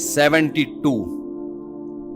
72।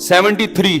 73।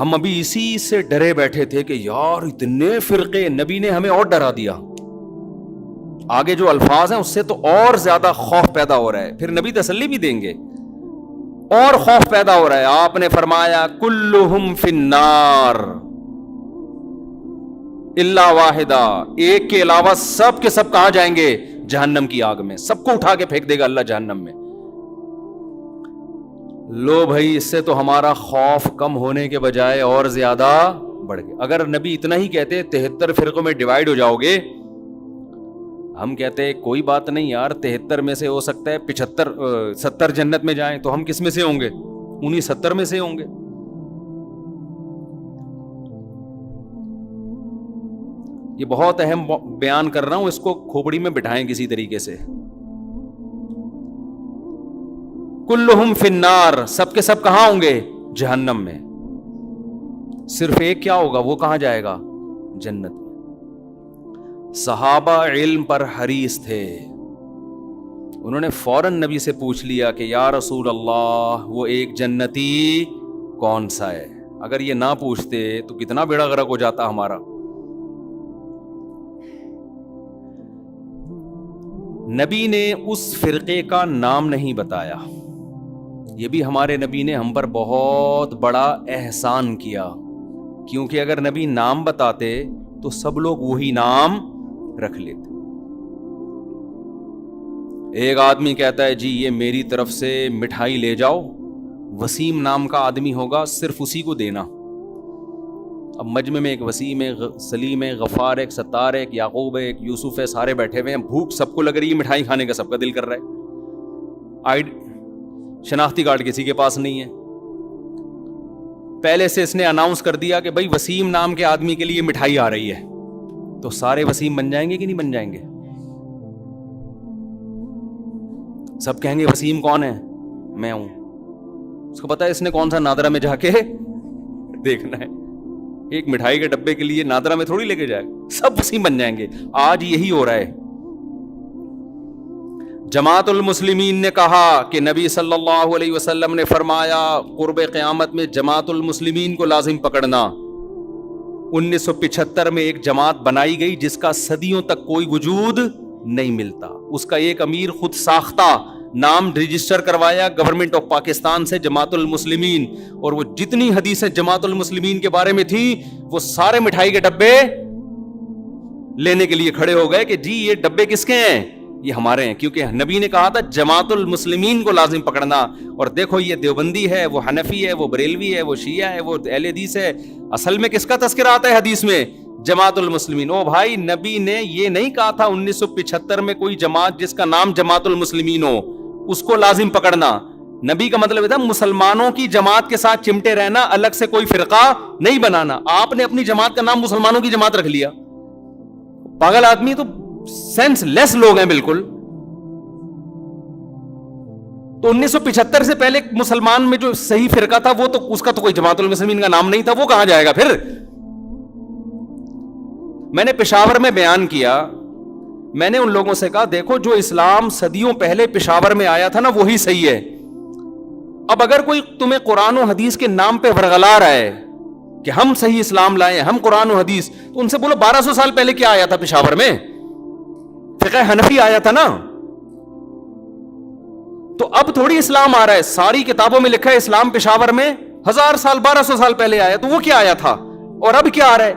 ہم ابھی اسی سے ڈرے بیٹھے تھے کہ یار اتنے فرقے، نبی نے ہمیں اور ڈرا دیا. آگے جو الفاظ ہیں اس سے تو اور زیادہ خوف پیدا ہو رہا ہے. پھر نبی تسلی بھی دیں گے، اور خوف پیدا ہو رہا ہے. آپ نے فرمایا کلہم فی النار الا واحدہ، ایک کے علاوہ سب کے سب کہاں جائیں گے؟ جہنم کی آگ میں. سب کو اٹھا کے پھینک دے گا اللہ جہنم میں. لو بھائی، اس سے تو ہمارا خوف کم ہونے کے بجائے اور زیادہ بڑھ گیا. اگر نبی اتنا ہی کہتے 73 فرقوں میں ڈیوائیڈ ہو جاؤ گے، ہم کہتے کوئی بات نہیں یار، 73 میں سے ہو سکتا ہے 70 جنت میں جائیں، تو ہم کس میں سے ہوں گے؟ انہی 70 میں سے ہوں گے. یہ بہت اہم بیان کر رہا ہوں، اس کو کھوپڑی میں بٹھائیں کسی طریقے سے. کلہم فی النار، سب کے سب کہاں ہوں گے؟ جہنم میں. صرف ایک کیا ہوگا؟ وہ کہاں جائے گا؟ جنت میں. صحابہ علم پر حریص تھے، انہوں نے فوراً نبی سے پوچھ لیا کہ یا رسول اللہ وہ ایک جنتی کون سا ہے؟ اگر یہ نہ پوچھتے تو کتنا بیڑا غرق ہو جاتا ہمارا. نبی نے اس فرقے کا نام نہیں بتایا. یہ بھی ہمارے نبی نے ہم پر بہت بڑا احسان کیا، کیونکہ اگر نبی نام بتاتے تو سب لوگ وہی نام رکھ لیتے. ایک آدمی کہتا ہے جی یہ میری طرف سے مٹھائی لے جاؤ، وسیم نام کا آدمی ہوگا، صرف اسی کو دینا. اب مجمع میں ایک وسیم ہے، سلیم ہے، غفار ہے، ستار ہے، یعقوب ہے، یوسف ہے، سارے بیٹھے ہوئے ہیں. بھوک سب کو لگ رہی ہے، مٹھائی کھانے کا سب کا دل کر رہا ہے. شناختی کارڈ کسی کے پاس نہیں ہے. پہلے سے اس نے اناؤنس کر دیا کہ بھائی وسیم نام کے آدمی کے لیے مٹھائی آ رہی ہے. تو سارے وسیم بن جائیں گے کہ نہیں بن جائیں گے؟ سب کہیں گے وسیم کون ہے؟ میں ہوں. اس کو پتا ہے اس نے کون سا نادرا میں جا کے دیکھنا ہے. ایک مٹھائی کے ڈبے کے لیے نادرا میں تھوڑی لے کے جائے. سب وسیم بن جائیں گے. آج یہی ہو رہا ہے. جماعت المسلمین نے کہا کہ نبی صلی اللہ علیہ وسلم نے فرمایا قرب قیامت میں جماعت المسلمین کو لازم پکڑنا. 1975 میں ایک جماعت بنائی گئی جس کا صدیوں تک کوئی وجود نہیں ملتا. اس کا ایک امیر خود ساختہ نام رجسٹر کروایا گورنمنٹ آف پاکستان سے جماعت المسلمین، اور وہ جتنی حدیثیں جماعت المسلمین کے بارے میں تھی وہ سارے مٹھائی کے ڈبے لینے کے لیے کھڑے ہو گئے کہ جی یہ ڈبے کس کے ہیں؟ یہ ہمارے ہیں. کیونکہ نبی نے کہا تھا جماعت المسلمین کو لازم پکڑنا. اور دیکھو یہ دیوبندی ہے، وہ حنفی ہے، وہ بریلوی ہے، وہ شیعہ ہے، وہ اہل حدیث ہے. اصل میں کس کا تذکرہ آتا ہے حدیث میں؟ جماعت المسلمین. او بھائی، نبی نے یہ نہیں کہا تھا 1975 میں کوئی جماعت جس کا نام جماعت المسلمین ہو اس کو لازم پکڑنا. نبی کا مطلب تھا مسلمانوں کی جماعت کے ساتھ چمٹے رہنا، الگ سے کوئی فرقہ نہیں بنانا. آپ نے اپنی جماعت کا نام مسلمانوں کی جماعت رکھ لیا. پاگل آدمی تو سینس لیس لوگ ہیں بالکل. تو 1975 سے پہلے مسلمان میں جو صحیح فرقہ تھا وہ تو اس کا تو کوئی جماعت المسلمین کا نام نہیں تھا. وہ کہاں جائے گا پھر؟ میں نے پشاور میں بیان کیا، میں نے ان لوگوں سے کہا دیکھو جو اسلام صدیوں پہلے پشاور میں آیا تھا نا وہی صحیح ہے. اب اگر کوئی تمہیں قرآن و حدیث کے نام پہ ورغلا رہا ہے کہ ہم صحیح اسلام لائے، ہم قرآن و حدیث، تو ان سے بولو 1200 سال پہلے کیا آیا تھا پشاور میں؟ فقہ حنفی آیا تھا نا. تو اب تھوڑی اسلام آ رہا ہے. ساری کتابوں میں لکھا ہے اسلام پشاور میں 1000 سال 1200 سال پہلے آیا. تو وہ کیا آیا تھا اور اب کیا آ رہا ہے؟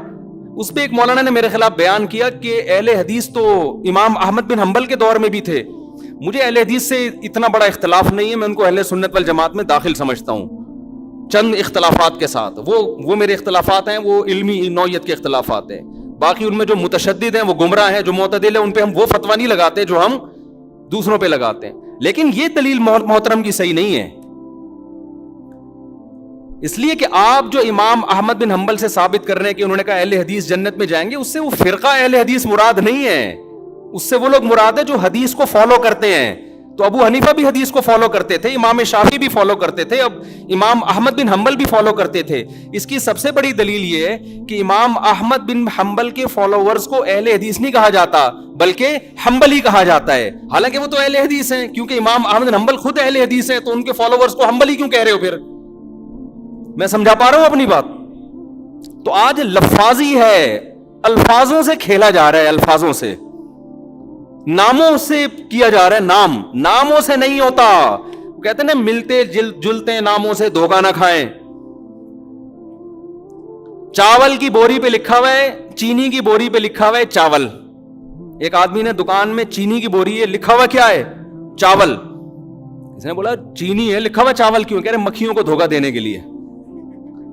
اس پہ ایک مولانا نے میرے خلاف بیان کیا کہ اہل حدیث تو امام احمد بن حنبل کے دور میں بھی تھے. مجھے اہل حدیث سے اتنا بڑا اختلاف نہیں ہے، میں ان کو اہل سنت والجماعت میں داخل سمجھتا ہوں چند اختلافات کے ساتھ. وہ میرے اختلافات ہیں، وہ علمی نوعیت کے اختلافات ہیں. باقی ان میں جو متشدد ہیں وہ گمراہ ہیں، جو معتدل ہیں ان پہ ہم وہ فتویٰ نہیں لگاتے جو ہم دوسروں پہ لگاتے ہیں. لیکن یہ دلیل محترم کی صحیح نہیں ہے، اس لیے کہ آپ جو امام احمد بن حنبل سے ثابت کر رہے ہیں کہ انہوں نے کہا اہل حدیث جنت میں جائیں گے، اس سے وہ فرقہ اہل حدیث مراد نہیں ہے. اس سے وہ لوگ مراد ہے جو حدیث کو فالو کرتے ہیں. تو ابو حنیفہ بھی حدیث کو فالو کرتے تھے، امام شافعی بھی فالو کرتے تھے، اب امام احمد بن حنبل بھی فالو کرتے تھے. اس کی سب سے بڑی دلیل یہ ہے کہ امام احمد بن حنبل کے فالوورز کو اہل حدیث نہیں کہا جاتا بلکہ حنبلی کہا جاتا ہے. حالانکہ وہ تو اہل حدیث ہیں، کیونکہ امام احمد بن حنبل خود اہل حدیث ہیں. تو ان کے فالوورز کو حنبلی کیوں کہہ رہے ہو پھر؟ میں سمجھا پا رہا ہوں اپنی بات؟ تو آج لفاظی ہے، الفاظوں سے کھیلا جا رہا ہے، الفاظوں سے، ناموں سے کیا جا رہا ہے، ناموں سے نہیں ہوتا. کہتے ہیں نا ملتے جلتے ناموں سے دھوکہ نہ کھائیں. چاول کی بوری پہ لکھا ہوا ہے، چینی کی بوری پہ لکھا ہوا ہے چاول. ایک آدمی نے دکان میں چینی کی بوری ہے، لکھا ہوا کیا ہے؟ چاول. اس نے بولا چینی ہے، لکھا ہوا چاول کیوں؟ کہہ رہے مکھیوں کو دھوکہ دینے کے لیے.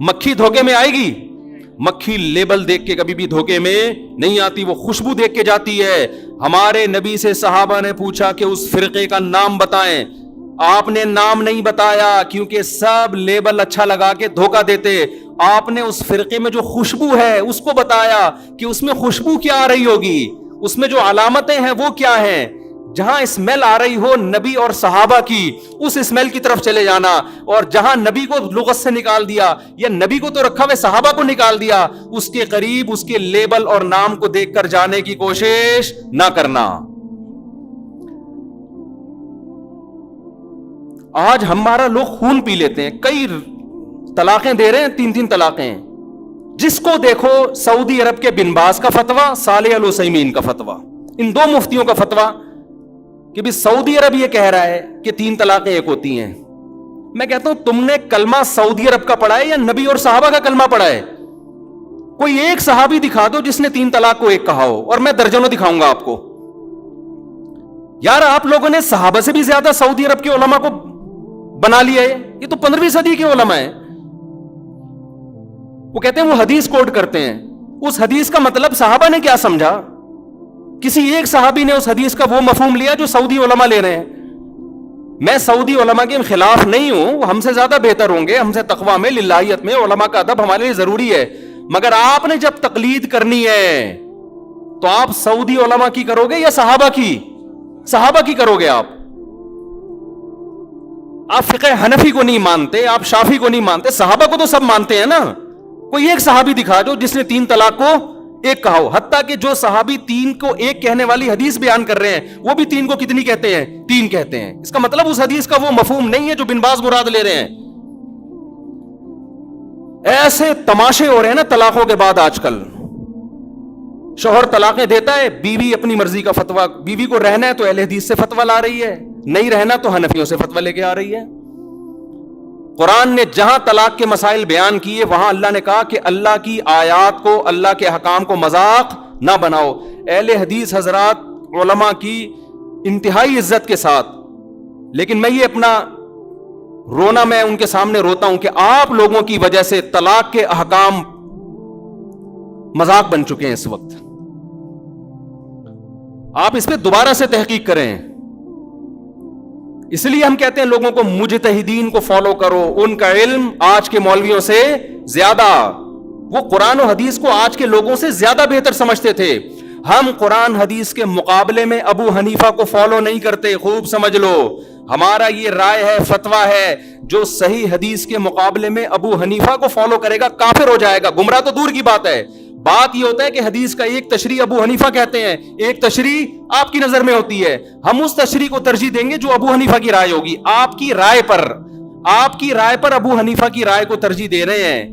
مکھی دھوکے میں آئے گی؟ مکھی لیبل دیکھ کے کبھی بھی دھوکے میں نہیں آتی، وہ خوشبو دیکھ کے جاتی ہے. ہمارے نبی سے صحابہ نے پوچھا کہ اس فرقے کا نام بتائیں، آپ نے نام نہیں بتایا کیونکہ سب لیبل اچھا لگا کے دھوکہ دیتے. آپ نے اس فرقے میں جو خوشبو ہے اس کو بتایا کہ اس میں خوشبو کیا آ رہی ہوگی، اس میں جو علامتیں ہیں وہ کیا ہیں. جہاں اسمیل آ رہی ہو نبی اور صحابہ کی، اس اسمیل کی طرف چلے جانا. اور جہاں نبی کو لغت سے نکال دیا یا نبی کو تو رکھا ہوئے صحابہ کو نکال دیا، اس کے قریب اس کے لیبل اور نام کو دیکھ کر جانے کی کوشش نہ کرنا. آج ہمارا لوگ خون پی لیتے ہیں، کئی طلاقیں دے رہے ہیں، 3 طلاقیں. جس کو دیکھو سعودی عرب کے بن باز کا فتویٰ، صالح العثیمین کا فتویٰ، ان 2 مفتیوں کا فتویٰ کہ بھی سعودی عرب یہ کہہ رہا ہے کہ 3 طلاقیں ایک ہوتی ہیں. میں کہتا ہوں تم نے کلمہ سعودی عرب کا پڑھا ہے یا نبی اور صحابہ کا کلمہ پڑھا ہے؟ کوئی ایک صحابی دکھا دو جس نے 3 طلاق کو ایک کہا ہو، اور میں درجنوں دکھاؤں گا آپ کو. یار آپ لوگوں نے صحابہ سے بھی زیادہ سعودی عرب کے علماء کو بنا لیا ہے. یہ تو 15ویں صدی کے علماء ہیں. وہ کہتے ہیں وہ حدیث کوٹ کرتے ہیں، اس حدیث کا مطلب صحابہ نے کیا سمجھا؟ کسی ایک صحابی نے اس حدیث کا وہ مفہوم لیا جو سعودی علماء لے رہے ہیں. میں سعودی علماء کے خلاف نہیں ہوں، وہ ہم سے زیادہ بہتر ہوں گے، ہم سے تقویٰ میں، للہیت میں، علماء کا ادب ہمارے لیے ضروری ہے. مگر آپ نے جب تقلید کرنی ہے تو آپ سعودی علماء کی کرو گے یا صحابہ کی؟ صحابہ کی کرو گے. آپ فقہ حنفی کو نہیں مانتے، آپ شافی کو نہیں مانتے، صحابہ کو تو سب مانتے ہیں نا. کوئی ایک صحابی دکھا دو جس نے 3 طلاق کو ایک کہا ہو. حتیٰ کہ جو صحابی 3 کو ایک کہنے والی حدیث بیان کر رہے ہیں وہ بھی 3 کو کتنی کہتے ہیں؟ 3 کہتے ہیں. اس کا مطلب اس حدیث کا وہ مفہوم نہیں ہے جو بن باز مراد لے رہے ہیں. ایسے تماشے ہو رہے ہیں نا طلاقوں کے بعد. آج کل شوہر طلاقیں دیتا ہے، بیوی اپنی مرضی کا فتویٰ، بیوی کو رہنا ہے تو اہل حدیث سے فتویٰ لا رہی ہے، نہیں رہنا تو حنفیوں سے فتویٰ لے کے آ رہی ہے. قرآن نے جہاں طلاق کے مسائل بیان کیے وہاں اللہ نے کہا کہ اللہ کی آیات کو، اللہ کے احکام کو مذاق نہ بناؤ. اہل حدیث حضرات علماء کی انتہائی عزت کے ساتھ، لیکن میں یہ اپنا رونا میں ان کے سامنے روتا ہوں کہ آپ لوگوں کی وجہ سے طلاق کے احکام مذاق بن چکے ہیں. اس وقت آپ اس پہ دوبارہ سے تحقیق کریں. اس لیے ہم کہتے ہیں لوگوں کو مجتہدین کو فالو کرو، ان کا علم آج کے مولویوں سے زیادہ، وہ قرآن و حدیث کو آج کے لوگوں سے زیادہ بہتر سمجھتے تھے. ہم قرآن حدیث کے مقابلے میں ابو حنیفہ کو فالو نہیں کرتے، خوب سمجھ لو. ہمارا یہ رائے ہے، فتویٰ ہے، جو صحیح حدیث کے مقابلے میں ابو حنیفہ کو فالو کرے گا کافر ہو جائے گا. گمراہ تو دور کی بات ہے. بات یہ ہوتا ہے کہ حدیث کا ایک تشریح ابو حنیفہ کہتے ہیں، ایک تشریح آپ کی نظر میں ہوتی ہے. ہم اس تشریح کو ترجیح دیں گے جو ابو حنیفہ کی رائے ہوگی. آپ کی رائے پر ابو حنیفہ کی رائے کو ترجیح دے رہے ہیں،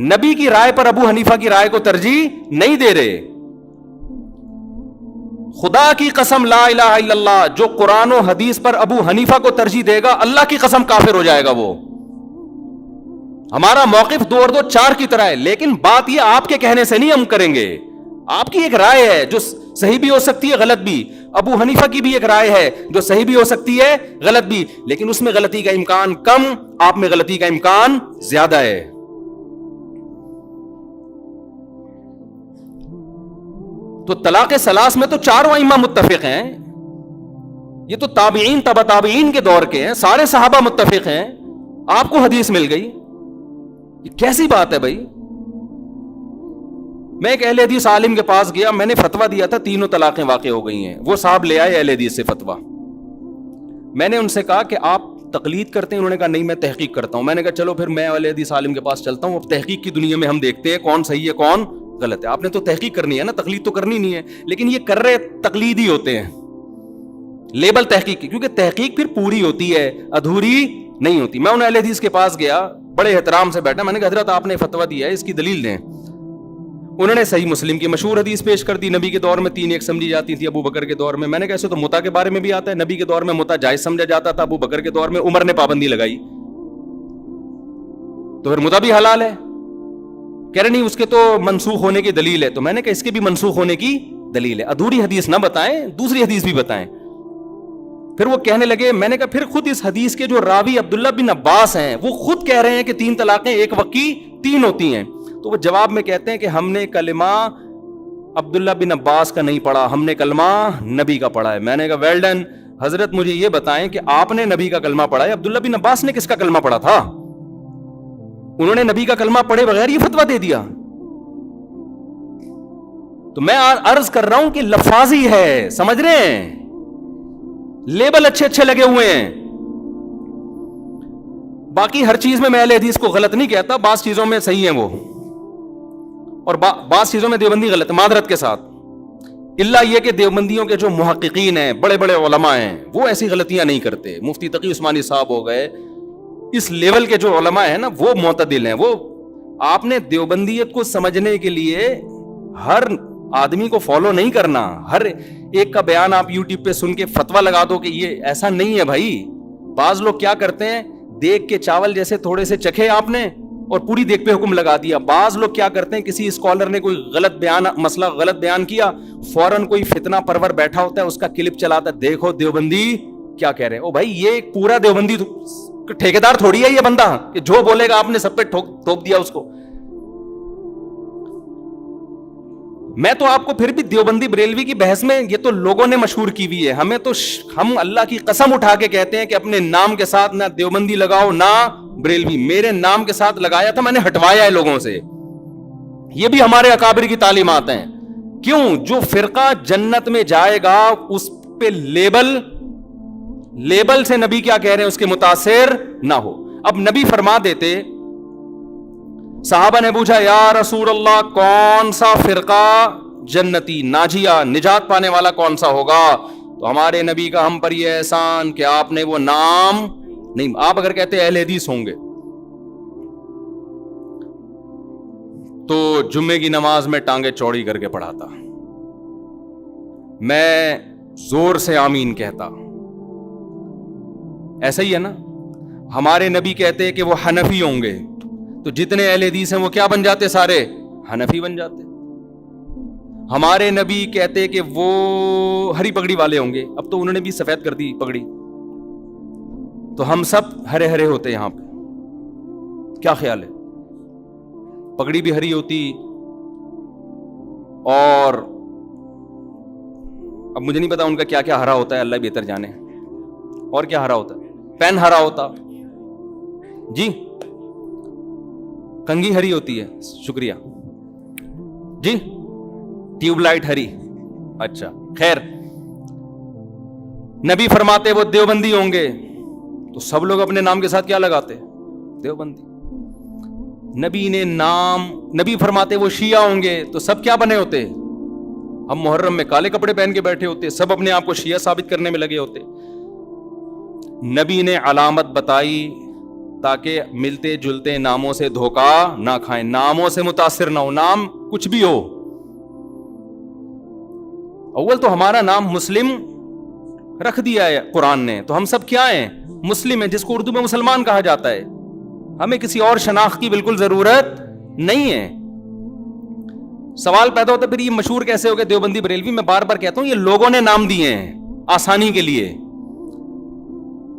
نبی کی رائے پر ابو حنیفہ کی رائے کو ترجیح نہیں دے رہے. خدا کی قسم لا الہ الا اللہ، جو قرآن و حدیث پر ابو حنیفہ کو ترجیح دے گا اللہ کی قسم کافر ہو جائے گا. وہ ہمارا موقف 2 اور 2 4 کی طرح ہے، لیکن بات یہ آپ کے کہنے سے نہیں ہم کریں گے. آپ کی ایک رائے ہے جو صحیح بھی ہو سکتی ہے، غلط بھی. ابو حنیفہ کی بھی ایک رائے ہے جو صحیح بھی ہو سکتی ہے، غلط بھی، لیکن اس میں غلطی کا امکان کم، آپ میں غلطی کا امکان زیادہ ہے. تو طلاق ثلاث میں تو 4 ائمہ متفق ہیں. یہ تو تابعین تبع تابعین کے دور کے ہیں، سارے صحابہ متفق ہیں. آپ کو حدیث مل گئی، یہ کیسی بات ہے بھائی؟ میں ایک اہل حدیث عالم کے پاس گیا، میں نے فتویٰ دیا تھا 3 طلاقیں واقع ہو گئی ہیں. وہ صاحب لے آئے اہل حدیث سے فتویٰ. میں نے ان سے کہا کہ آپ تقلید کرتے ہیں؟ انہوں نے کہا نہیں میں تحقیق کرتا ہوں. میں نے کہا چلو پھر میں اہل حدیث عالم کے پاس چلتا ہوں. اب تحقیق کی دنیا میں ہم دیکھتے ہیں کون صحیح ہے کون غلط ہے. آپ نے تو تحقیق کرنی ہے نا، تقلید تو کرنی نہیں ہے. لیکن یہ کر رہے تقلید ہی ہوتے ہیں، لیبل تحقیق کی، کیونکہ تحقیق پھر پوری ہوتی ہے، ادھوری نہیں ہوتی. میں انہیں اہل حدیث کے پاس گیا, بڑے احترام سے بیٹھا, میں نے کہا حضرت آپ نے فتویٰ دیا ہے, اس کی دلیل دیں. انہوں نے صحیح مسلم کی مشہور حدیث پیش کر دی, نبی کے دور میں 3 ایک سمجھی جاتی تھی, ابو بکر کے دور میں. میں نے کہا ایسے تو متع کے بارے میں بھی آتا ہے, نبی کے دور میں متع جائز سمجھا جاتا تھا, ابو بکر کے دور میں عمر نے پابندی لگائی, تو پھر متع بھی حلال ہے. کہہ رہے نہیں اس کے تو منسوخ ہونے کی دلیل ہے. تو میں نے کہا اس کے بھی منسوخ ہونے کی دلیل ہے, ادھوری حدیث نہ بتائیں, دوسری حدیث بھی بتائیں. پھر وہ کہنے لگے, میں نے کہا پھر خود اس حدیث کے جو راوی عبداللہ بن عباس ہیں وہ خود کہہ رہے ہیں کہ 3 طلاقیں ایک وقت کی 3 ہوتی ہیں. تو وہ جواب میں کہتے ہیں کہ ہم نے کلمہ عبداللہ بن عباس کا نہیں پڑھا, ہم نے کلمہ نبی کا پڑھا ہے. میں نے کہا ویل ڈن, حضرت مجھے یہ بتائیں کہ آپ نے نبی کا کلمہ پڑھا ہے, عبداللہ بن عباس نے کس کا کلمہ پڑھا تھا؟ انہوں نے نبی کا کلمہ پڑھے بغیر یہ فتویٰ دے دیا. تو میں عرض کر رہا ہوں کہ لفاظی ہے, سمجھ رہے ہیں, لیبل اچھے اچھے لگے ہوئے ہیں. باقی ہر چیز میں اہل حدیث کو غلط نہیں کہتا, بعض چیزوں میں صحیح ہیں وہ, اور بعض چیزوں میں دیوبندی غلط, معذرت کے ساتھ. اللہ یہ کہ دیوبندیوں کے جو محققین ہیں, بڑے بڑے علماء ہیں, وہ ایسی غلطیاں نہیں کرتے. مفتی تقی عثمانی صاحب ہو گئے, اس لیول کے جو علماء ہیں نا وہ معتدل ہیں. وہ آپ نے دیوبندیت کو سمجھنے کے لیے ہر آدمی کو فالو نہیں کرنا, ہر ایک کا بیان آپ یوٹیوب پہ سن کے فتویٰ لگا دو کہ یہ ایسا نہیں ہے بھائی. بعض لوگ کیا کرتے ہیں, دیکھ کے چاول جیسے تھوڑے سے چکھے آپ نے اور پوری دیکھ پہ حکم لگا دیا. بعض لوگ کیا کرتے ہیں, کسی اسکالر نے کوئی غلط بیان, مسئلہ غلط بیان کیا, فوراً کوئی فتنہ پرور بیٹھا ہوتا ہے, اس کا کلپ چلاتا ہے, دیکھو دیوبندی کیا کہہ رہے ہیں. او بھائی یہ پورا دیوبندی ٹھیکیدار تھوڑی ہے یہ بندہ کہ جو بولے گا آپ نے سب پہ ٹھوک دیا اس کو. میں تو آپ کو پھر بھی دیوبندی بریلوی کی بحث میں, یہ تو لوگوں نے مشہور کی ہوئی ہے, ہمیں تو ہم اللہ کی قسم اٹھا کے کہتے ہیں کہ اپنے نام کے ساتھ نہ دیوبندی لگاؤ نہ بریلوی. میرے نام کے ساتھ لگایا تھا, میں نے ہٹوایا ہے لوگوں سے. یہ بھی ہمارے اکابر کی تعلیمات ہیں. کیوں؟ جو فرقہ جنت میں جائے گا اس پہ لیبل سے نبی کیا کہہ رہے ہیں اس کے متاثر نہ ہو. اب نبی فرما دیتے, صحابہ نے پوچھا یا رسول اللہ کون سا فرقہ جنتی ناجیہ نجات پانے والا کون سا ہوگا؟ تو ہمارے نبی کا ہم پر یہ احسان کہ آپ نے وہ نام نہیں, آپ اگر کہتے اہل حدیث ہوں گے تو جمعے کی نماز میں ٹانگیں چوڑی کر کے پڑھاتا, میں زور سے آمین کہتا. ایسا ہی ہے نا. ہمارے نبی کہتے کہ وہ حنفی ہوں گے تو جتنے اہل حدیث ہیں وہ کیا بن جاتے, سارے حنفی بن جاتے. ہمارے نبی کہتے کہ وہ ہری پگڑی والے ہوں گے, اب تو انہوں نے بھی سفید کر دی پگڑی, تو ہم سب ہرے ہرے ہوتے یہاں پہ. کیا خیال ہے؟ پگڑی بھی ہری ہوتی, اور اب مجھے نہیں پتا ان کا کیا کیا ہرا ہوتا ہے, اللہ بہتر جانے. اور کیا ہرا ہوتا ہے؟ پین ہرا ہوتا جی, کنگھی ہری ہوتی ہے, شکریہ جی, ٹیوب لائٹ ہری. اچھا خیر, نبی فرماتے وہ دیوبندی ہوں گے تو سب لوگ اپنے نام کے ساتھ کیا لگاتے؟ دیوبندی. نبی نے نام, نبی فرماتے وہ شیعہ ہوں گے تو سب کیا بنے ہوتے؟ ہم محرم میں کالے کپڑے پہن کے بیٹھے ہوتے, سب اپنے آپ کو شیعہ ثابت کرنے میں لگے ہوتے. نبی نے علامت بتائی تاکہ ملتے جلتے ناموں سے دھوکا نہ کھائیں, ناموں سے متاثر نہ ہو, نام کچھ بھی ہو. اول تو ہمارا نام مسلم رکھ دیا ہے قرآن نے, تو ہم سب کیا ہیں؟ مسلم ہیں, جس کو اردو میں مسلمان کہا جاتا ہے. ہمیں کسی اور شناخت کی بالکل ضرورت نہیں ہے. سوال پیدا ہوتا ہے پھر یہ مشہور کیسے ہو گئے دیوبندی بریلوی؟ میں بار بار کہتا ہوں یہ لوگوں نے نام دیے ہیں آسانی کے لیے.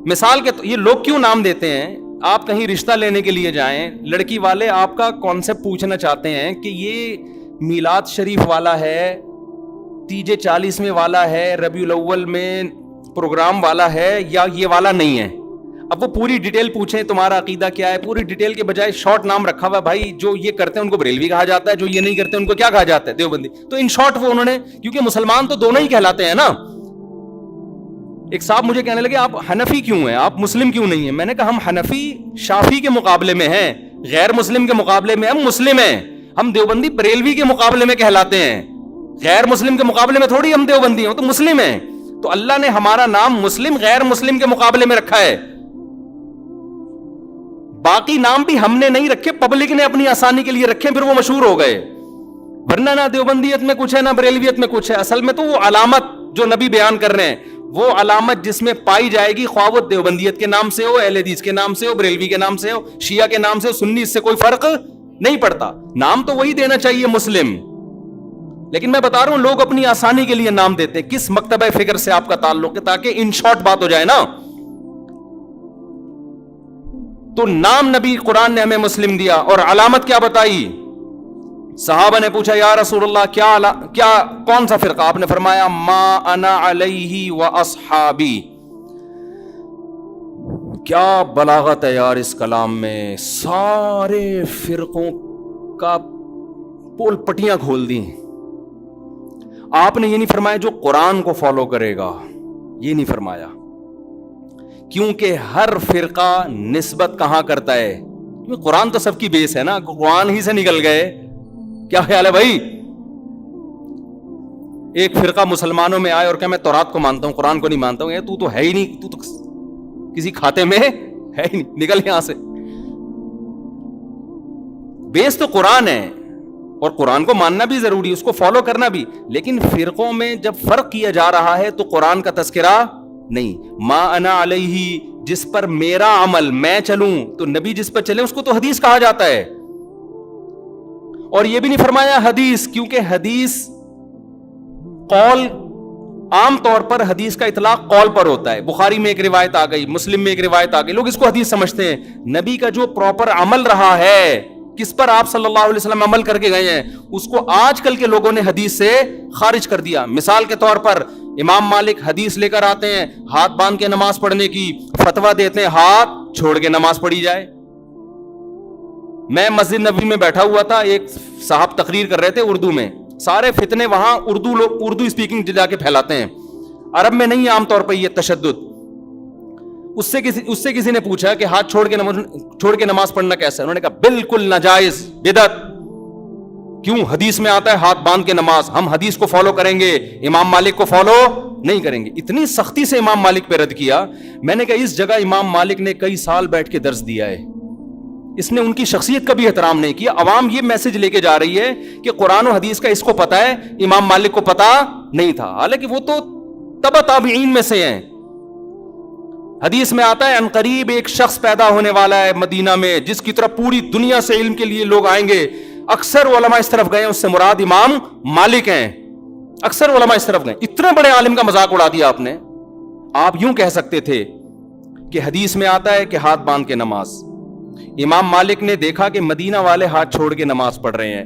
مثال کے یہ لوگ کیوں نام دیتے ہیں؟ آپ کہیں رشتہ لینے کے لیے جائیں, لڑکی والے آپ کا کانسیپٹ پوچھنا چاہتے ہیں کہ یہ میلاد شریف والا ہے, تیجے 40ویں والا ہے, ربیع الاول میں پروگرام والا ہے, یا یہ والا نہیں ہے. اب وہ پوری ڈیٹیل پوچھیں تمہارا عقیدہ کیا ہے, پوری ڈیٹیل کے بجائے شارٹ نام رکھا ہوا, بھائی جو یہ کرتے ہیں ان کو بریلوی کہا جاتا ہے, جو یہ نہیں کرتے ان کو کیا کہا جاتا ہے؟ دیوبندی. تو ان شارٹ وہ انہوں نے, کیونکہ مسلمان تو دونوں ہی کہلاتے ہیں نا. ایک صاحب مجھے کہنے لگے آپ حنفی کیوں ہیں, آپ مسلم کیوں نہیں ہیں؟ میں نے کہا ہم حنفی شافی کے مقابلے میں ہیں, غیر مسلم کے مقابلے میں ہم مسلم ہیں. ہم دیوبندی بریلوی کے مقابلے میں کہلاتے ہیں, غیر مسلم کے مقابلے میں تھوڑی ہم دیوبندی ہوں, تو مسلم ہیں. تو اللہ نے ہمارا نام مسلم غیر مسلم کے مقابلے میں رکھا ہے. باقی نام بھی ہم نے نہیں رکھے, پبلک نے اپنی آسانی کے لیے رکھے, پھر وہ مشہور ہو گئے. ورنہ نہ دیوبندیت میں کچھ ہے, نہ بریلویت میں کچھ ہے. اصل میں تو وہ علامت جو نبی بیان کر رہے ہیں, وہ علامت جس میں پائی جائے گی, خواہ وہ دیوبندیت کے نام سے ہو, اہل حدیث کے نام سے ہو, بریلوی کے نام سے ہو, شیعہ کے نام سے ہو, سنی, اس سے کوئی فرق نہیں پڑتا. نام تو وہی دینا چاہیے, مسلم. لیکن میں بتا رہا ہوں لوگ اپنی آسانی کے لیے نام دیتے ہیں. کس مکتبہ فکر سے آپ کا تعلق ہے, تاکہ ان شارٹ بات ہو جائے نا. تو نام نبی قرآن نے ہمیں مسلم دیا, اور علامت کیا بتائی؟ صحابہ نے پوچھا یا رسول اللہ کیا کون سا فرقہ؟ آپ نے فرمایا ما انا علیہ و اصحابی. کیا بلاغت ہے یار اس کلام میں, سارے فرقوں کا پول پٹیاں کھول دی. آپ نے یہ نہیں فرمایا جو قرآن کو فالو کرے گا, یہ نہیں فرمایا, کیونکہ ہر فرقہ نسبت کہاں کرتا ہے؟ کیونکہ قرآن تو سب کی بیس ہے نا, قرآن ہی سے نکل گئے. کیا خیال ہے بھائی؟ ایک فرقہ مسلمانوں میں آئے اور کہ میں تورات کو مانتا ہوں, قرآن کو نہیں مانتا ہوں. تو ہے ہی نہیں, تو کسی کھاتے میں ہے ہی نہیں, نکل یہاں سے. بیس تو قرآن ہے, اور قرآن کو ماننا بھی ضروری ہے, اس کو فالو کرنا بھی. لیکن فرقوں میں جب فرق کیا جا رہا ہے تو قرآن کا تذکرہ نہیں. ما انا علیہ, جس پر میرا عمل, میں چلوں, تو نبی جس پر چلے اس کو تو حدیث کہا جاتا ہے. اور یہ بھی نہیں فرمایا حدیث, کیونکہ حدیث قول, عام طور پر حدیث کا اطلاق قول پر ہوتا ہے. بخاری میں ایک روایت آ گئی, مسلم میں ایک روایت آ گئی, لوگ اس کو حدیث سمجھتے ہیں. نبی کا جو پراپر عمل رہا ہے, کس پر آپ صلی اللہ علیہ وسلم عمل کر کے گئے ہیں, اس کو آج کل کے لوگوں نے حدیث سے خارج کر دیا. مثال کے طور پر امام مالک حدیث لے کر آتے ہیں ہاتھ باندھ کے نماز پڑھنے کی, فتویٰ دیتے ہیں ہاتھ چھوڑ کے نماز پڑھی جائے. میں مسجد نبوی میں بیٹھا ہوا تھا, ایک صاحب تقریر کر رہے تھے اردو میں. سارے فتنے وہاں اردو اسپیکنگ جا کے پھیلاتے ہیں, عرب میں نہیں عام طور پر یہ تشدد. اس سے کسی نے پوچھا کہ ہاتھ چھوڑ کے نماز پڑھنا کیسا ہے؟ انہوں نے کہا بالکل ناجائز, بدعت. کیوں؟ حدیث میں آتا ہے ہاتھ باندھ کے نماز, ہم حدیث کو فالو کریں گے, امام مالک کو فالو نہیں کریں گے. اتنی سختی سے امام مالک پہ رد کیا. میں نے کہا اس جگہ امام مالک نے کئی سال بیٹھ کے درس دیا ہے, اس نے ان کی شخصیت کا بھی احترام نہیں کیا. عوام یہ میسج لے کے جا رہی ہے کہ قرآن و حدیث کا اس کو پتا ہے, امام مالک کو پتا نہیں تھا, حالانکہ وہ تو تبع تابعین میں سے ہیں. حدیث میں آتا ہے عنقریب ایک شخص پیدا ہونے والا ہے مدینہ میں, جس کی طرف پوری دنیا سے علم کے لیے لوگ آئیں گے. اکثر علماء اس طرف گئے, اس سے مراد امام مالک ہیں. اکثر علماء اس طرف گئے. اتنے بڑے عالم کا مذاق اڑا دیا آپ نے. آپ یوں کہہ سکتے تھے کہ حدیث میں آتا ہے کہ ہاتھ باندھ کے نماز. امام مالک نے دیکھا کہ مدینہ والے ہاتھ چھوڑ کے نماز پڑھ رہے ہیں.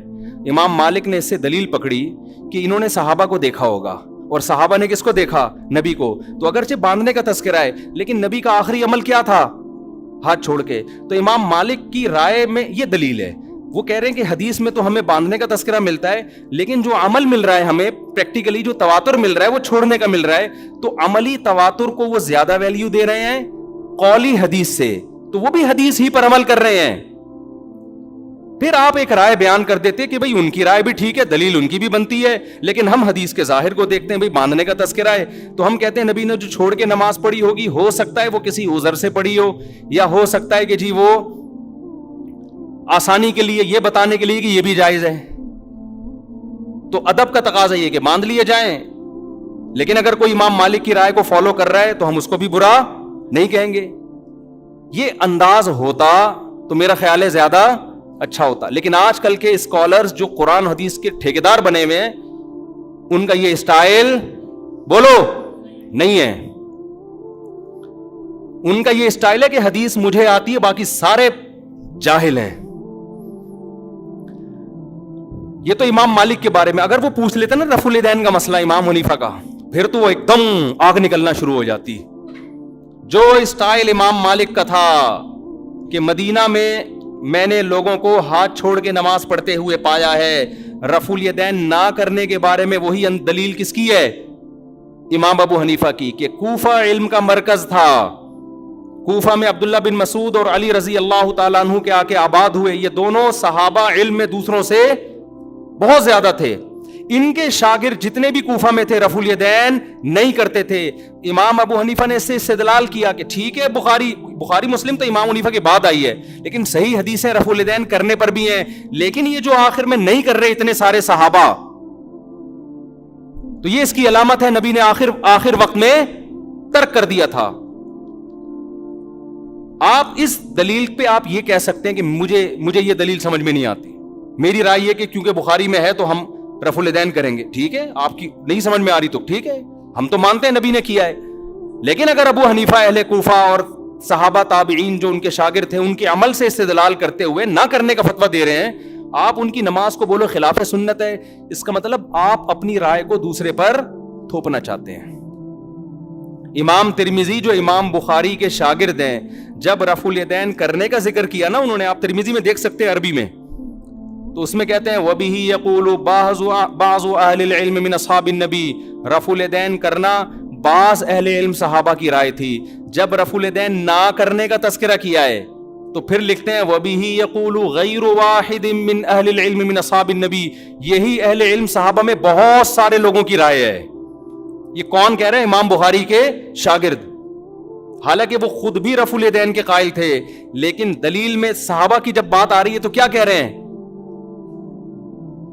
امام مالک نے اس سے دلیل پکڑی کہ انہوں نے صحابہ کو دیکھا ہوگا, اور صحابہ نے کس کو دیکھا؟ نبی کو. تو اگرچہ باندھنے کا تذکرہ ہے, لیکن نبی کا آخری عمل کیا تھا؟ ہاتھ چھوڑ کے. تو امام مالک کی رائے میں یہ دلیل ہے. وہ کہہ رہے ہیں کہ حدیث میں تو ہمیں باندھنے کا تذکرہ ملتا ہے, لیکن جو عمل مل رہا ہے ہمیں پریکٹیکلی, جو تواتر مل رہا ہے وہ چھوڑنے کا مل رہا ہے. تو عملی تواتر کو وہ زیادہ ویلیو دے رہے ہیں قولی حدیث سے, تو وہ بھی حدیث ہی پر عمل کر رہے ہیں. پھر آپ ایک رائے بیان کر دیتے کہ بھئی ان کی رائے بھی ٹھیک ہے, دلیل ان کی بھی بنتی ہے, لیکن ہم حدیث کے ظاہر کو دیکھتے ہیں, بھئی باندھنے کا تذکرہ ہے, تو ہم کہتے ہیں نبی نے جو چھوڑ کے نماز پڑھی ہوگی, ہو سکتا ہے وہ کسی عذر سے پڑھی ہو, یا ہو سکتا ہے کہ جی وہ آسانی کے لیے, یہ بتانے کے لیے کہ یہ بھی جائز ہے. تو ادب کا تقاضا یہ کہ باندھ لیے جائیں. لیکن اگر کوئی امام مالک کی رائے کو فالو کر رہا ہے تو ہم اس کو بھی برا نہیں کہیں گے. یہ انداز ہوتا تو میرا خیال ہے زیادہ اچھا ہوتا. لیکن آج کل کے اسکالرز جو قرآن حدیث کے ٹھیکیدار بنے ہوئے ہیں, ان کا یہ اسٹائل بولو نہیں ہے. ان کا یہ اسٹائل ہے کہ حدیث مجھے آتی ہے, باقی سارے جاہل ہیں. یہ تو امام مالک کے بارے میں. اگر وہ پوچھ لیتے نا رفع الیدین کا مسئلہ امام حنیفہ کا, پھر تو وہ ایک دم آگ نکلنا شروع ہو جاتی. جو اسٹائل امام مالک کا تھا کہ مدینہ میں نے لوگوں کو ہاتھ چھوڑ کے نماز پڑھتے ہوئے پایا ہے, رفع الیدین نہ کرنے کے بارے میں وہی دلیل کس کی ہے؟ امام ابو حنیفہ کی, کہ کوفہ علم کا مرکز تھا. کوفہ میں عبداللہ بن مسعود اور علی رضی اللہ تعالیٰ عنہ کے آ کے آباد ہوئے. یہ دونوں صحابہ علم میں دوسروں سے بہت زیادہ تھے. ان کے شاگرد جتنے بھی کوفہ میں تھے رفع الیدین نہیں کرتے تھے. امام ابو حنیفہ نے اس سے استدلال کیا کہ ٹھیک ہے بخاری مسلم تو امام حنیفہ کے بعد آئی ہے, لیکن صحیح حدیثیں رفع الیدین کرنے پر بھی ہیں, لیکن یہ جو آخر میں نہیں کر رہے اتنے سارے صحابہ, تو یہ اس کی علامت ہے نبی نے آخر وقت میں ترک کر دیا تھا. آپ اس دلیل پہ آپ یہ کہہ سکتے ہیں کہ مجھے یہ دلیل سمجھ میں نہیں آتی, میری رائے یہ کہ کیونکہ بخاری میں ہے تو ہم رفع الیدین کریں گے. ٹھیک ہے, آپ کی نہیں سمجھ میں آ رہی تو ٹھیک ہے, ہم تو مانتے ہیں نبی نے کیا ہے. لیکن اگر ابو حنیفہ, اہل کوفہ اور صحابہ تابعین جو ان کے شاگرد تھے ان کے عمل سے استدلال کرتے ہوئے نہ کرنے کا فتویٰ دے رہے ہیں, آپ ان کی نماز کو بولو خلاف سنت ہے, اس کا مطلب آپ اپنی رائے کو دوسرے پر تھوپنا چاہتے ہیں. امام ترمذی جو امام بخاری کے شاگرد ہیں, جب رفع الیدین کرنے کا ذکر کیا نا انہوں نے, آپ ترمذی میں دیکھ سکتے ہیں عربی میں, تو اس میں کہتے ہیں وَبِهِ يَقُولُ بَعْضُ أَهْلِ الْعِلْمِ مِنْ أَصْحَابِ النَّبِي, رفع الیدین کرنا بعض اہل علم صحابہ کی رائے تھی. جب رفع الیدین نہ کرنے کا تذکرہ کیا ہے تو پھر لکھتے ہیں وَبِهِ يَقُولُ غَيْرُ وَاحِدٍ مِّنْ أَهْلِ الْعِلْمِ مِنْ أَصْحَابِ النَّبِي, یہی اہل علم صحابہ میں بہت سارے لوگوں کی رائے ہے. یہ کون کہہ رہے ہیں؟ امام بخاری کے شاگرد. حالانکہ وہ خود بھی رفع الیدین کے قائل تھے, لیکن دلیل میں صحابہ کی جب بات آ رہی ہے تو کیا کہہ رہے ہیں؟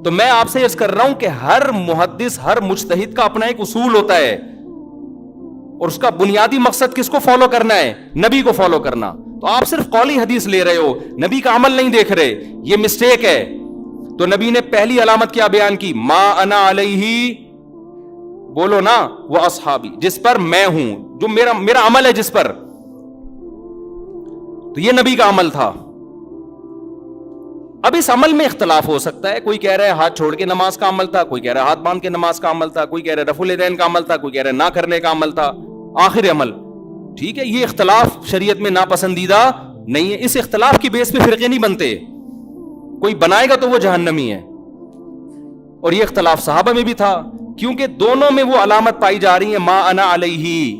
تو میں آپ سے عرض کر رہا ہوں کہ ہر محدث, ہر مجتہد کا اپنا ایک اصول ہوتا ہے, اور اس کا بنیادی مقصد کس کو فالو کرنا ہے؟ نبی کو فالو کرنا. تو آپ صرف قولی حدیث لے رہے ہو, نبی کا عمل نہیں دیکھ رہے, یہ مسٹیک ہے. تو نبی نے پہلی علامت کیا بیان کی؟ ما انا علیہ, بولو نا, وہ اصحابی, جس پر میں ہوں, جو میرا عمل ہے جس پر. تو یہ نبی کا عمل تھا. اب اس عمل میں اختلاف ہو سکتا ہے, کوئی کہہ رہا ہے ہاتھ چھوڑ کے نماز کا عمل تھا, کوئی کہہ رہا ہے ہاتھ باندھ کے نماز کا عمل تھا, کوئی کہہ رہا ہے رفع الیدین کا عمل تھا, کوئی کہہ رہا ہے نہ کرنے کا عمل تھا, آخر عمل. ٹھیک ہے, یہ اختلاف شریعت میں ناپسندیدہ نہیں ہے. اس اختلاف کی بیس پہ فرقے نہیں بنتے, کوئی بنائے گا تو وہ جہنمی ہے. اور یہ اختلاف صحابہ میں بھی تھا, کیونکہ دونوں میں وہ علامت پائی جا رہی ہے ما انا علیہ.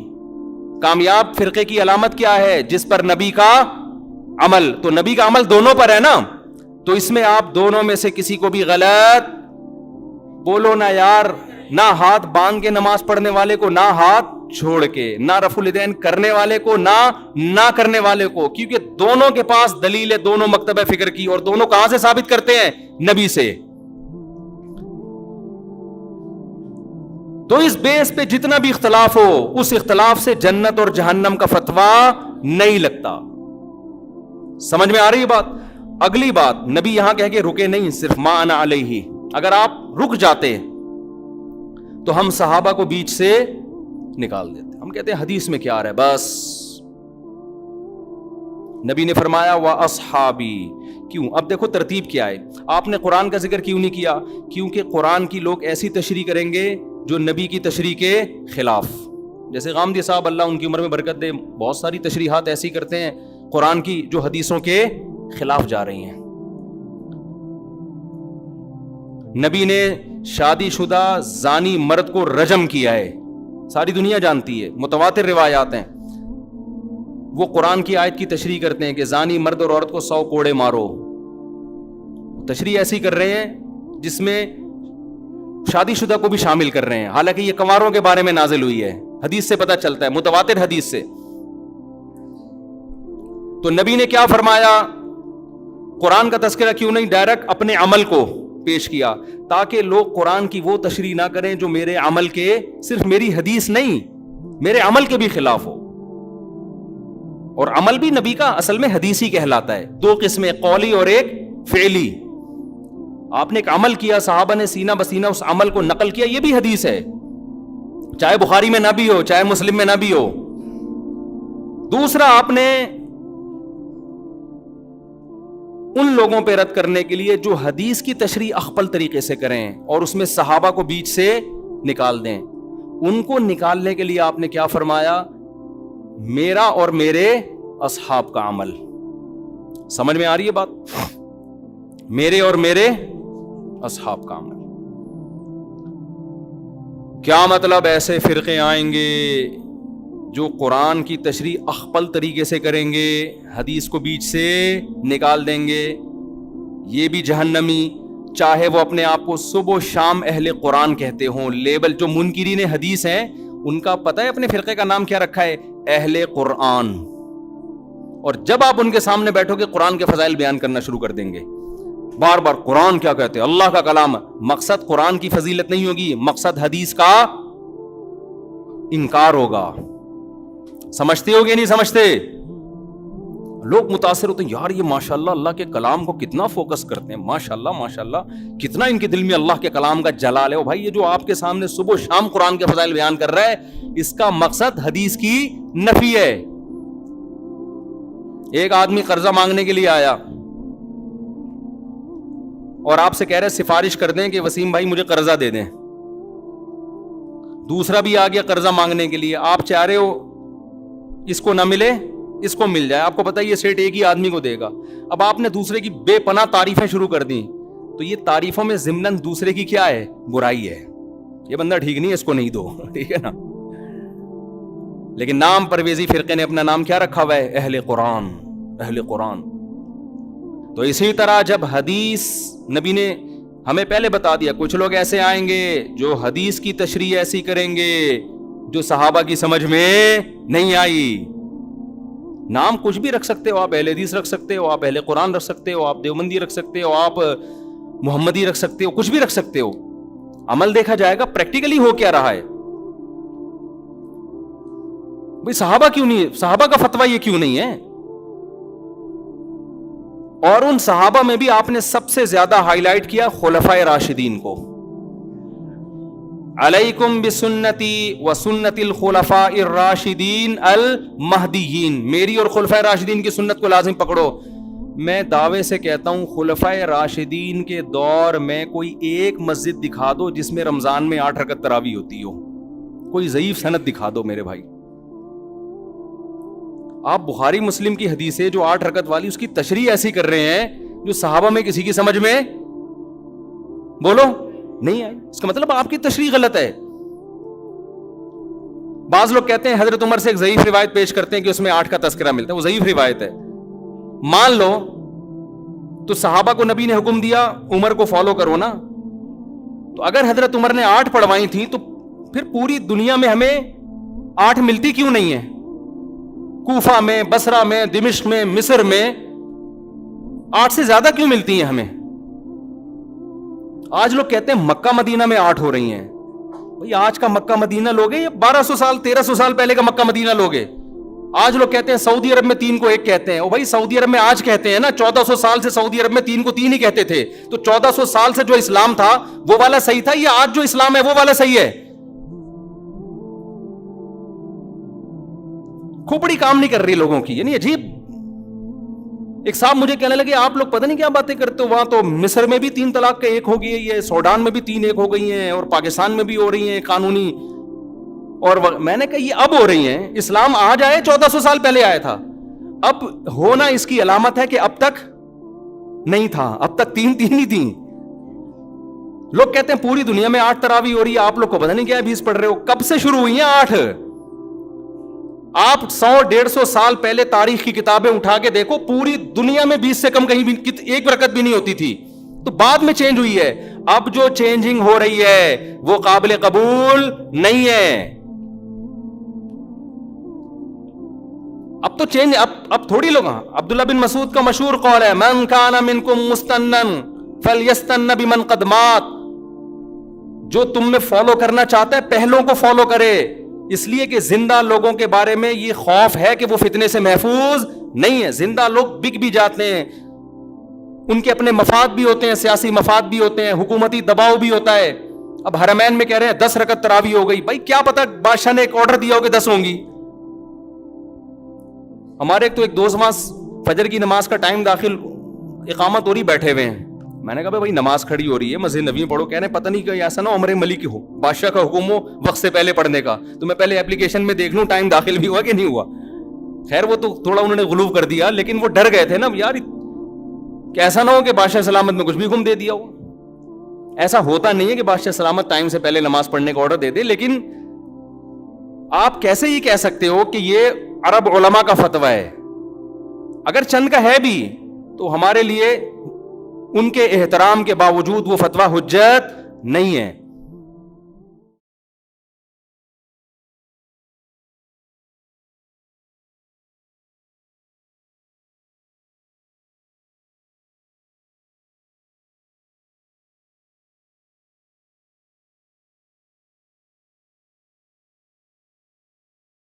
کامیاب فرقے کی علامت کیا ہے؟ جس پر نبی کا عمل. تو نبی کا عمل دونوں پر ہے نا, تو اس میں آپ دونوں میں سے کسی کو بھی غلط بولو نا یار. نہ ہاتھ باندھ کے نماز پڑھنے والے کو, نہ ہاتھ چھوڑ کے, نہ رفع الیدین کرنے والے کو, نہ کرنے والے کو, کیونکہ دونوں کے پاس دلیل ہے, دونوں مکتب فکر کی, اور دونوں کہاں سے ثابت کرتے ہیں؟ نبی سے. تو اس بیس پہ جتنا بھی اختلاف ہو, اس اختلاف سے جنت اور جہنم کا فتویٰ نہیں لگتا. سمجھ میں آ رہی ہے بات؟ اگلی بات, نبی یہاں کہہ کے رکے نہیں صرف ما انا علیہ. اگر آپ رک جاتے تو ہم صحابہ کو بیچ سے نکال دیتے. ہم کہتے ہیں حدیث میں کیا آ رہا ہے, بس. نبی نے فرمایا وَأَصْحَابِي. کیوں؟ اب دیکھو ترتیب کیا ہے. آپ نے قرآن کا ذکر کیوں نہیں کیا؟ کیونکہ قرآن کی لوگ ایسی تشریح کریں گے جو نبی کی تشریح کے خلاف. جیسے غامدی صاحب, اللہ ان کی عمر میں برکت دے, بہت ساری تشریحات ایسی کرتے ہیں قرآن کی جو حدیثوں کے خلاف جا رہی ہیں. نبی نے شادی شدہ زانی مرد کو رجم کیا ہے, ساری دنیا جانتی ہے, متواتر روایات ہیں. وہ قرآن کی آیت کی تشریح کرتے ہیں کہ زانی مرد اور عورت کو 100 کوڑے مارو. تشریح ایسی کر رہے ہیں جس میں شادی شدہ کو بھی شامل کر رہے ہیں, حالانکہ یہ کنواروں کے بارے میں نازل ہوئی ہے. حدیث سے پتہ چلتا ہے, متواتر حدیث سے. تو نبی نے کیا فرمایا؟ قرآن کا تذکرہ کیوں نہیں ڈائریکٹ اپنے عمل کو پیش کیا, تاکہ لوگ قرآن کی وہ تشریح نہ کریں جو میرے عمل کے, صرف میری حدیث نہیں, میرے عمل کے بھی خلاف ہو. اور عمل بھی نبی کا اصل میں حدیثی کہلاتا ہے. 2 قسمیں, قولی اور ایک فعلی. آپ نے ایک عمل کیا, صحابہ نے سینہ بسینہ اس عمل کو نقل کیا, یہ بھی حدیث ہے, چاہے بخاری میں نہ بھی ہو, چاہے مسلم میں نہ بھی ہو. دوسرا, آپ نے ان لوگوں پہ رد کرنے کے لیے جو حدیث کی تشریح اخپل طریقے سے کریں اور اس میں صحابہ کو بیچ سے نکال دیں, ان کو نکالنے کے لیے آپ نے کیا فرمایا؟ میرا اور میرے اصحاب کا عمل. سمجھ میں آ رہی ہے بات؟ میرے اور میرے اصحاب کا عمل. کیا مطلب؟ ایسے فرقے آئیں گے جو قرآن کی تشریح اخپل طریقے سے کریں گے, حدیث کو بیچ سے نکال دیں گے, یہ بھی جہنمی. چاہے وہ اپنے آپ کو صبح و شام اہل قرآن کہتے ہوں. لیبل جو منکرین حدیث ہیں ان کا پتہ ہے اپنے فرقے کا نام کیا رکھا ہے؟ اہل قرآن. اور جب آپ ان کے سامنے بیٹھو گے قرآن کے فضائل بیان کرنا شروع کر دیں گے, بار بار قرآن کیا کہتے ہیں, اللہ کا کلام. مقصد قرآن کی فضیلت نہیں ہوگی, مقصد حدیث کا انکار ہوگا. سمجھتے ہو گے نہیں سمجھتے؟ لوگ متاثر ہوتے ہیں, یار یہ ماشاءاللہ اللہ کے کلام کو کتنا فوکس کرتے ہیں, ماشاءاللہ ماشاءاللہ کتنا ان کے دل میں اللہ کے کلام کا جلال ہے. بھائی یہ جو آپ کے سامنے صبح و شام قرآن کے فضائل بیان کر رہا ہے, اس کا مقصد حدیث کی نفی ہے. ایک آدمی قرضہ مانگنے کے لیے آیا اور آپ سے کہہ رہے سفارش کر دیں کہ وسیم بھائی مجھے قرضہ دے دیں. دوسرا بھی آ گیا قرضہ مانگنے کے لیے, آپ چاہ رہے ہو اس کو نہ ملے اس کو مل جائے, آپ کو پتا ہے یہ سیٹ ایک ہی آدمی کو دے گا. اب آپ نے دوسرے کی بے پناہ تعریفیں شروع کر دی, تو یہ تعریفوں میں ضمناً دوسرے کی کیا ہے؟ برائی ہے. یہ بندہ ٹھیک نہیں ہے, اس کو نہیں دو, ٹھیک ہے نا. لیکن نام پرویزی فرقے نے اپنا نام کیا رکھا ہوا ہے؟ اہل قرآن. اہل قرآن. تو اسی طرح جب حدیث نبی نے ہمیں پہلے بتا دیا, کچھ لوگ ایسے آئیں گے جو حدیث کی تشریح ایسی کریں گے جو صحابہ کی سمجھ میں نہیں آئی. نام کچھ بھی رکھ سکتے ہو آپ, اہل حدیث رکھ سکتے ہو آپ, اہل قرآن رکھ سکتے ہو آپ, دیوبندی رکھ سکتے ہو آپ, محمدی رکھ سکتے ہو, کچھ بھی رکھ سکتے ہو. عمل دیکھا جائے گا پریکٹیکلی ہو کیا رہا ہے. بھئی صحابہ کیوں نہیں, صحابہ کا فتویٰ یہ کیوں نہیں ہے؟ اور ان صحابہ میں بھی آپ نے سب سے زیادہ ہائی لائٹ کیا خلفائے راشدین کو. علیکم بسنتی وسنت الخلفاء الراشدین المہدیین, میری اور خلفائے راشدین کی سنت کو لازم پکڑو. میں دعوے سے کہتا ہوں خلفائے راشدین کے دور میں کوئی ایک مسجد دکھا دو جس میں رمضان میں 8 رکعت تراویح ہوتی ہو, کوئی ضعیف سند دکھا دو میرے بھائی. آپ بخاری مسلم کی حدیث ہے جو 8 رکعت والی, اس کی تشریح ایسی کر رہے ہیں جو صحابہ میں کسی کی سمجھ میں بولو نہیں آئی. اس کا مطلب آپ کی تشریح غلط ہے. بعض لوگ کہتے ہیں حضرت عمر سے ایک ضعیف روایت پیش کرتے ہیں کہ اس میں 8 کا تذکرہ ملتا ہے, وہ ضعیف روایت ہے. مان لو تو صحابہ کو نبی نے حکم دیا عمر کو فالو کرو نا, تو اگر حضرت عمر نے 8 پڑھوائی تھی تو پھر پوری دنیا میں ہمیں 8 ملتی کیوں نہیں ہے؟ کوفہ میں, بصرہ میں, دمشق میں, مصر میں 8 سے زیادہ کیوں ملتی ہیں ہمیں؟ آج لوگ کہتے ہیں مکہ مدینہ میں 8 ہو رہی ہیں. بھئی آج کا مکہ مدینہ لوگے یا 1200 سال 1300 سال پہلے کا مکہ مدینہ لوگے؟ آج لوگ کہتے ہیں سعودی عرب میں 3 کو 1 کہتے ہیں. او بھائی سعودی عرب میں آج کہتے ہیں نا, 1400 سال سے سعودی عرب میں 3 کو 3 ہی کہتے تھے. تو 1400 سال سے جو اسلام تھا وہ والا صحیح تھا یا آج جو اسلام ہے وہ والا صحیح ہے؟ کھوپڑی کام نہیں کر رہی لوگوں کی, یعنی عجیب. ایک صاحب مجھے کہنے لگے آپ لوگ پتہ نہیں کیا باتیں کرتے ہو, وہاں تو مصر میں بھی 3 طلاق کا 1 ہو گئی ہے, سوڈان میں بھی 3 1 ہو گئی ہیں, اور پاکستان میں بھی ہو رہی ہیں قانونی. اور میں نے کہا یہ اب ہو رہی ہیں, اسلام آج آئے 1400 سال پہلے آیا تھا. اب ہونا اس کی علامت ہے کہ اب تک نہیں تھا, اب تک 3 ہی تھیں. لوگ کہتے ہیں پوری دنیا میں 8 تراویح ہو رہی ہے, آپ لوگ کو پتہ نہیں کیا 20 پڑھ رہے ہو. کب سے شروع ہوئی ہیں 8؟ آپ 100-150 سال پہلے تاریخ کی کتابیں اٹھا کے دیکھو, پوری دنیا میں 20 سے کم کہیں بھی 1 رکعت بھی نہیں ہوتی تھی. تو بعد میں چینج ہوئی ہے. اب جو چینجنگ ہو رہی ہے وہ قابل قبول نہیں ہے. اب تو چینج, اب تھوڑی لوگ. عبداللہ بن مسعود کا مشہور قول ہے من کان منکم مستنن فلیستن بمن قد مات. جو تم میں فالو کرنا چاہتا ہے پہلوں کو فالو کرے, اس لیے کہ زندہ لوگوں کے بارے میں یہ خوف ہے کہ وہ فتنے سے محفوظ نہیں ہے. زندہ لوگ بک بھی جاتے ہیں, ان کے اپنے مفاد بھی ہوتے ہیں, سیاسی مفاد بھی ہوتے ہیں, حکومتی دباؤ بھی ہوتا ہے. اب حرمین میں کہہ رہے ہیں 10 رکعت تراویح ہو گئی. بھائی کیا پتا بادشاہ نے ایک آرڈر دیا ہو کہ 10 ہوں گی. ہمارے ایک دوست وہاں فجر کی نماز کا ٹائم داخل, اقامت ہو رہی, بیٹھے ہوئے ہیں. میں نے کہا بھائی نماز کھڑی ہو رہی ہے, مسجد نبی پڑھو. کہہ رہے پتہ نہیں کہ ایسا نہ عمر ملک ہو, بادشاہ کا حکم ہو وقت سے پہلے پڑھنے کا, تو میں پہلے اپلیکیشن میں دیکھ لوں ٹائم داخل بھی ہوا کہ نہیں ہوا. خیر وہ تو تھوڑا انہوں نے غلو کر دیا, لیکن وہ ڈر گئے تھے نا یار کہ ایسا نہ ہو کہ بادشاہ سلامت میں کچھ بھی گم دے دیا ہو. ایسا ہوتا نہیں ہے کہ بادشاہ سلامت ٹائم سے پہلے نماز پڑھنے کا آرڈر دے دے. لیکن آپ کیسے یہ کہہ سکتے ہو کہ یہ عرب علماء کا فتویٰ ہے؟ اگر چند کا ہے بھی تو ہمارے لیے ان کے احترام کے باوجود وہ فتویٰ حجت نہیں ہے.